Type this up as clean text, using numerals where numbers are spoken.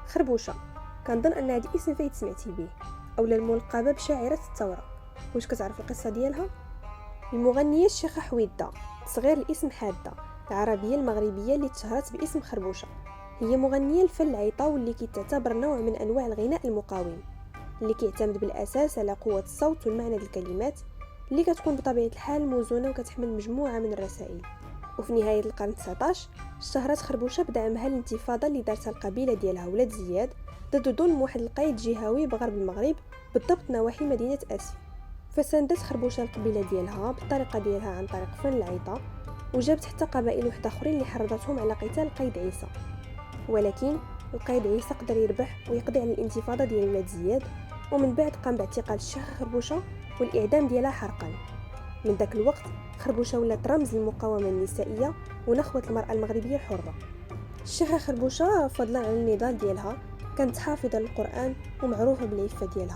خربوشة، كنظن ان هذا الاسم فايت سمعتي به، اولا الملقبه بشاعره الثوره. واش كتعرف القصه ديالها؟ المغنيه الشيخه حويده، صغير الاسم حاده، العربيه المغربيه اللي تشهرت باسم خربوشه. هي مغنيه الفن العيطه واللي كتعتبر نوع من انواع الغناء المقاوم، اللي كيعتمد بالاساس على قوه الصوت والمعنى ديال الكلمات، اللي كتكون بطبيعه الحال موزونه وكتحمل مجموعه من الرسائل. وفي نهايه القرن 19 اشتهرت خربوشه بدعمها الانتفاضه اللي دارتها القبيله ديالها ولاد زياد ضد ظلم واحد القايد جهوي بغرب المغرب، بالضبط نواحي مدينه اسفي. فساندت خربوشه القبيله ديالها بالطريقه ديالها عن طريق فن العيطه، وجابت حتى قبائل وحده اخرين اللي حرضتهم على قتال القايد عيسى. ولكن القايد عيسى قدر يربح ويقضي على الانتفاضه ديال ولاد زياد، ومن بعد قام باعتقال الشيخه خربوشه والاعدام ديالها حرقا. من ذاك الوقت خربوشه ولات رمز للمقاومه النسائيه ونخوه المراه المغربيه الحره. الشيخه خربوشه فضلا عن النضال ديالها كانت حافظه للقران ومعروفه بالعفه ديالها،